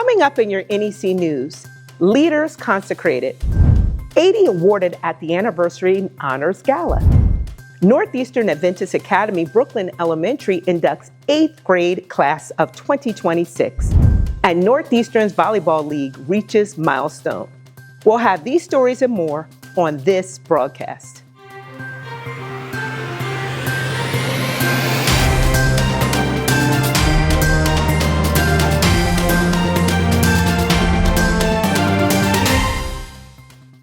Coming up in your NEC News, Leaders Consecrated, 80 awarded at the Anniversary Honors Gala. Northeastern Adventist Academy Brooklyn Elementary inducts 8th grade class of 2026. And Northeastern's Volleyball League reaches Milestone. We'll have these stories and more on this broadcast.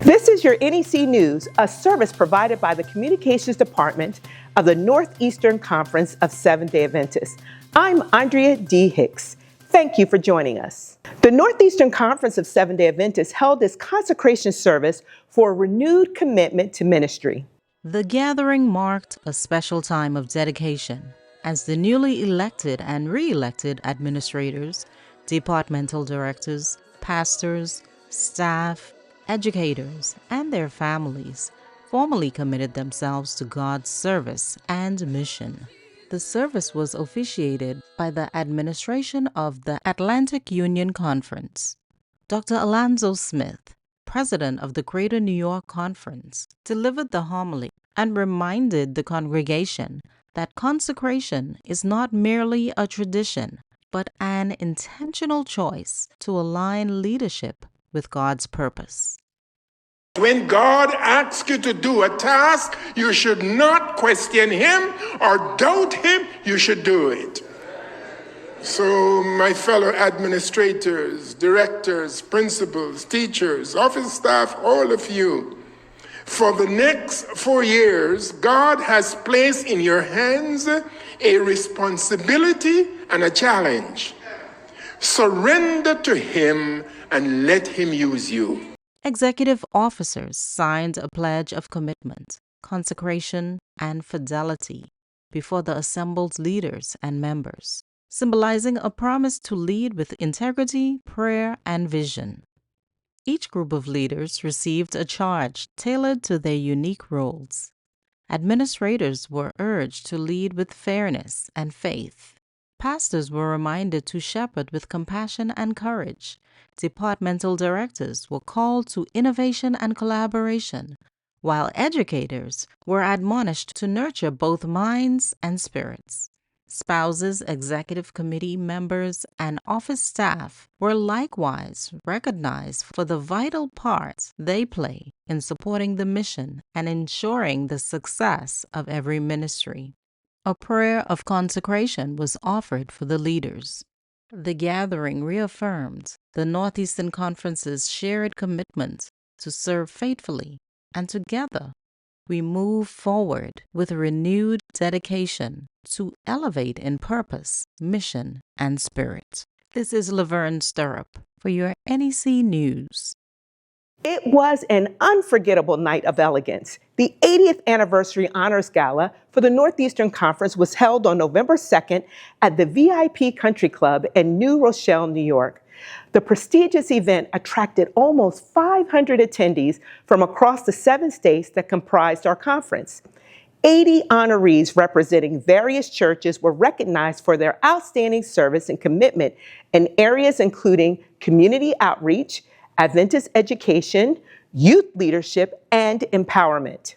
This is your NEC News, a service provided by the Communications Department of the Northeastern Conference of Seventh-day Adventists. I'm Andrea D. Hicks. Thank you for joining us. The Northeastern Conference of Seventh-day Adventists held its consecration service for a renewed commitment to ministry. The gathering marked a special time of dedication as the newly elected and re-elected administrators, departmental directors, pastors, staff, educators, and their families formally committed themselves to God's service and mission. The service was officiated by the administration of the Atlantic Union Conference. Dr. Alonzo Smith, president of the Greater New York Conference, delivered the homily and reminded the congregation that consecration is not merely a tradition, but an intentional choice to align leadership with God's purpose. When God asks you to do a task, you should not question Him or doubt Him. You should do it. So, my fellow administrators, directors, principals, teachers, office staff, all of you, for the next 4 years, God has placed in your hands a responsibility and a challenge. Surrender to Him and let Him use you. Executive officers signed a pledge of commitment, consecration, and fidelity before the assembled leaders and members, symbolizing a promise to lead with integrity, prayer, and vision. Each group of leaders received a charge tailored to their unique roles. Administrators were urged to lead with fairness and faith. Pastors were reminded to shepherd with compassion and courage. Departmental directors were called to innovation and collaboration, while educators were admonished to nurture both minds and spirits. Spouses, executive committee members, and office staff were likewise recognized for the vital part they play in supporting the mission and ensuring the success of every ministry. A prayer of consecration was offered for the leaders. The gathering reaffirmed the Northeastern Conference's shared commitment to serve faithfully, and together we move forward with a renewed dedication to elevate in purpose, mission, and spirit. This is Lavern Sturrup for your NEC News. It was an unforgettable night of elegance. The 80th Anniversary Honors Gala for the Northeastern Conference was held on November 2nd at the VIP Country Club in New Rochelle, New York. The prestigious event attracted almost 500 attendees from across the 7 states that comprised our conference. 80 honorees representing various churches were recognized for their outstanding service and commitment in areas including community outreach, Adventist education, youth leadership, and empowerment,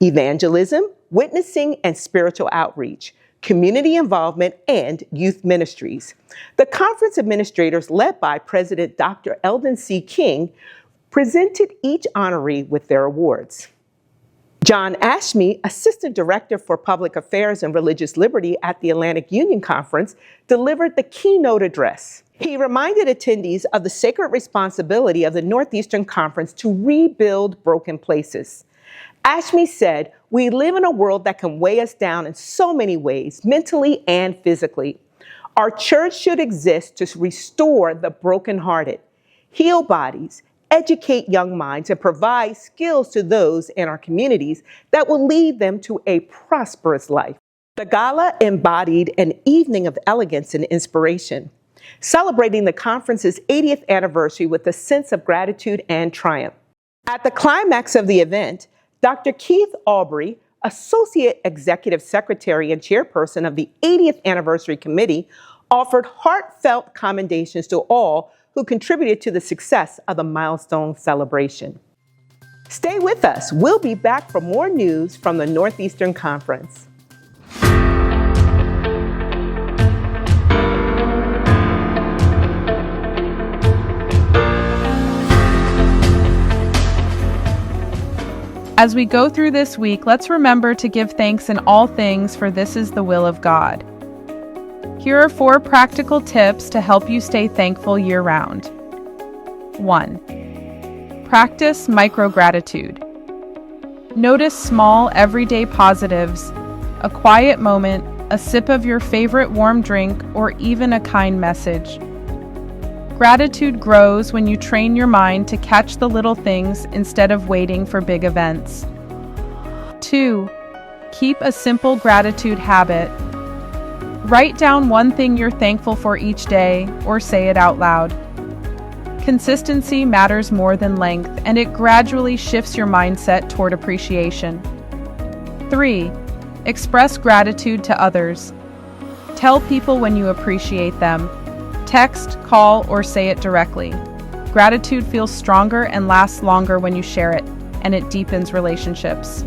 evangelism, witnessing and spiritual outreach, community involvement, and youth ministries. The conference administrators, led by President Dr. Eldon C. King, presented each honoree with their awards. John Ashme, Assistant Director for Public Affairs and Religious Liberty at the Atlantic Union Conference, delivered the keynote address. He reminded attendees of the sacred responsibility of the Northeastern Conference to rebuild broken places. Ashme said, "We live in a world that can weigh us down in so many ways, mentally and physically. Our church should exist to restore the brokenhearted, heal bodies, educate young minds, and provide skills to those in our communities that will lead them to a prosperous life." The gala embodied an evening of elegance and inspiration, celebrating the conference's 80th anniversary with a sense of gratitude and triumph. At the climax of the event, Dr. Keith Aubrey, Associate Executive Secretary and Chairperson of the 80th Anniversary Committee, offered heartfelt commendations to all who contributed to the success of the Milestone celebration. Stay with us. We'll be back for more news from the Northeastern Conference. As we go through this week, let's remember to give thanks in all things, for this is the will of God. Here are 4 practical tips to help you stay thankful year-round. 1. Practice micro-gratitude. Notice small, everyday positives, a quiet moment, a sip of your favorite warm drink, or even a kind message. Gratitude grows when you train your mind to catch the little things instead of waiting for big events. 2. Keep a simple gratitude habit. Write down one thing you're thankful for each day, or say it out loud. Consistency matters more than length, and it gradually shifts your mindset toward appreciation. 3. Express gratitude to others. Tell people when you appreciate them. Text, call, or say it directly. Gratitude feels stronger and lasts longer when you share it, and it deepens relationships.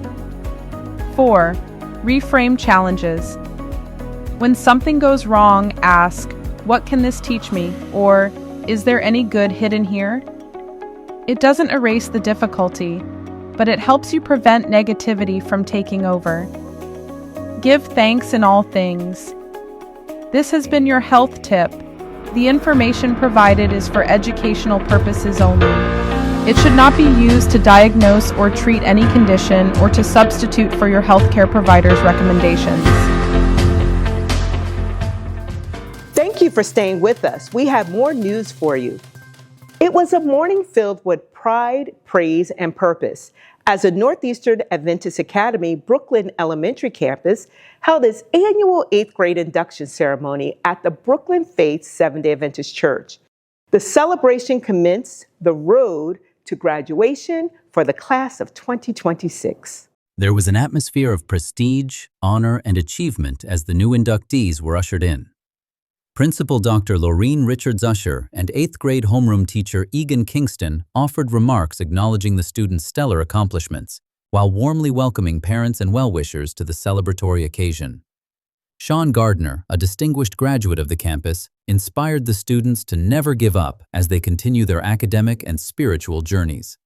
4. Reframe challenges. When something goes wrong, ask, "What can this teach me?" or "Is there any good hidden here?" It doesn't erase the difficulty, but it helps you prevent negativity from taking over. Give thanks in all things. This has been your health tip. The information provided is for educational purposes only. It should not be used to diagnose or treat any condition or to substitute for your healthcare provider's recommendations. Thank you for staying with us. We have more news for you. It was a morning filled with pride, praise, and purpose as the Northeastern Adventist Academy Brooklyn Elementary Campus held its annual 8th grade induction ceremony at the Brooklyn Faith Seventh-day Adventist Church. The celebration commenced the road to graduation for the class of 2026. There was an atmosphere of prestige, honor, and achievement as the new inductees were ushered in. Principal Dr. Laureen Richards-Usher and 8th grade homeroom teacher Egan Kingston offered remarks acknowledging the students' stellar accomplishments, while warmly welcoming parents and well-wishers to the celebratory occasion. Sean Gardner, a distinguished graduate of the campus, inspired the students to never give up as they continue their academic and spiritual journeys.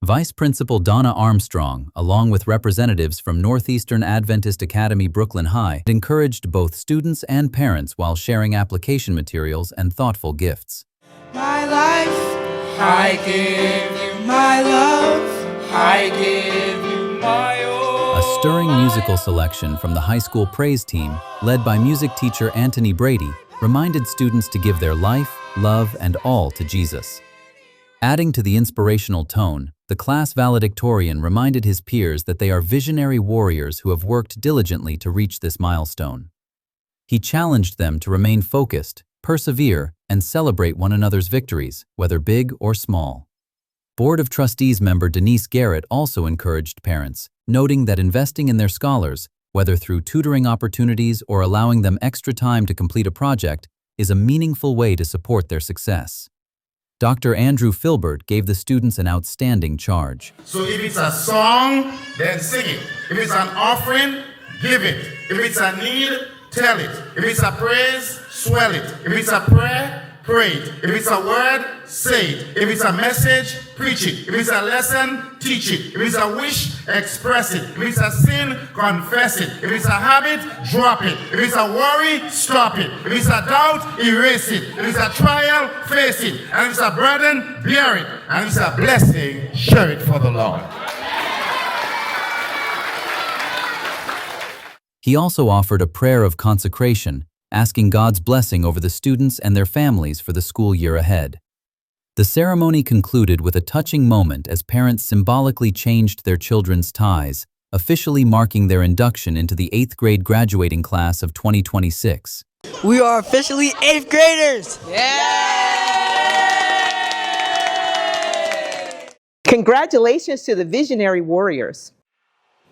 Vice Principal Donna Armstrong, along with representatives from Northeastern Adventist Academy Brooklyn High, encouraged both students and parents while sharing application materials and thoughtful gifts. My life, I give you my love, I give you my all. A stirring musical selection from the high school praise team, led by music teacher Anthony Brady, reminded students to give their life, love, and all to Jesus. Adding to the inspirational tone, the class valedictorian reminded his peers that they are visionary warriors who have worked diligently to reach this milestone. He challenged them to remain focused, persevere, and celebrate one another's victories, whether big or small. Board of Trustees member Denise Garrett also encouraged parents, noting that investing in their scholars, whether through tutoring opportunities or allowing them extra time to complete a project, is a meaningful way to support their success. Dr. Andrew Filbert gave the students an outstanding charge. So if it's a song, then sing it. If it's an offering, give it. If it's a need, tell it. If it's a praise, swell it. If it's a prayer, pray it. If it's a word, say it. If it's a message, preach it. If it's a lesson, teach it. If it's a wish, express it. If it's a sin, confess it. If it's a habit, drop it. If it's a worry, stop it. If it's a doubt, erase it. If it's a trial, face it. And if it's a burden, bear it. And if it's a blessing, share it for the Lord. He also offered a prayer of consecration, asking God's blessing over the students and their families for the school year ahead. The ceremony concluded with a touching moment as parents symbolically changed their children's ties, officially marking their induction into the 8th grade graduating class of 2026. We are officially 8th graders! Congratulations to the visionary warriors.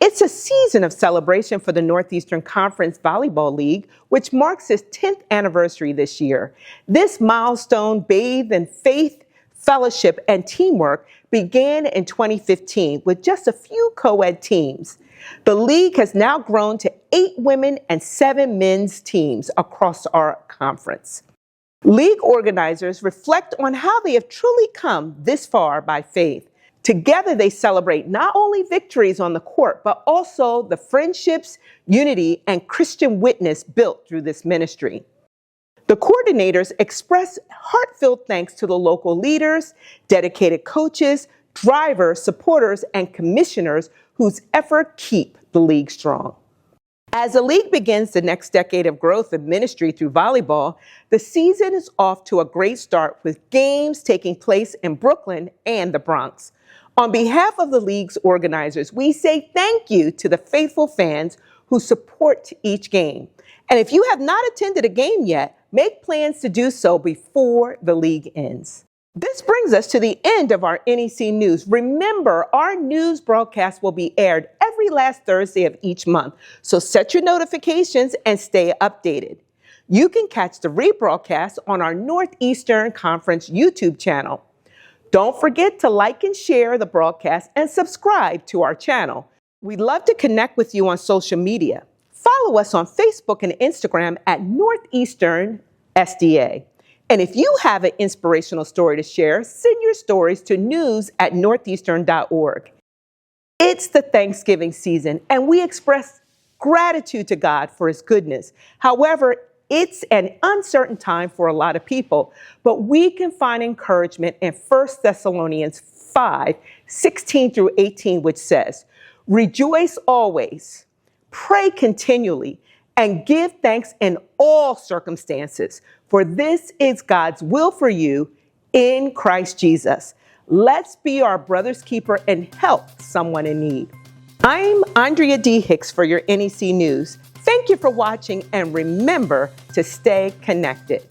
It's a season of celebration for the Northeastern Conference Volleyball League, which marks its 10th anniversary this year. This milestone, bathed in faith, fellowship, and teamwork, began in 2015 with just a few co-ed teams. The league has now grown to 8 women and 7 men's teams across our conference. League organizers reflect on how they have truly come this far by faith. Together, they celebrate not only victories on the court, but also the friendships, unity, and Christian witness built through this ministry. The coordinators express heartfelt thanks to the local leaders, dedicated coaches, drivers, supporters, and commissioners whose effort keep the league strong. As the league begins the next decade of growth and ministry through volleyball, the season is off to a great start with games taking place in Brooklyn and the Bronx. On behalf of the league's organizers, we say thank you to the faithful fans who support each game. And if you have not attended a game yet, make plans to do so before the league ends. This brings us to the end of our NEC News. Remember, our news broadcast will be aired every last Thursday of each month, so set your notifications and stay updated. You can catch the rebroadcast on our Northeastern Conference YouTube channel. Don't forget to like and share the broadcast and subscribe to our channel. We'd love to connect with you on social media. Follow us on Facebook and Instagram at Northeastern SDA. And if you have an inspirational story to share, send your stories to news@northeastern.org. It's the Thanksgiving season, and we express gratitude to God for his goodness. However, it's an uncertain time for a lot of people, but we can find encouragement in 1 Thessalonians 5:16-18, which says, "Rejoice always, pray continually, and give thanks in all circumstances, for this is God's will for you in Christ Jesus." Let's be our brother's keeper and help someone in need. I'm Andrea D. Hicks for your NEC News. Thank you for watching, and remember to stay connected.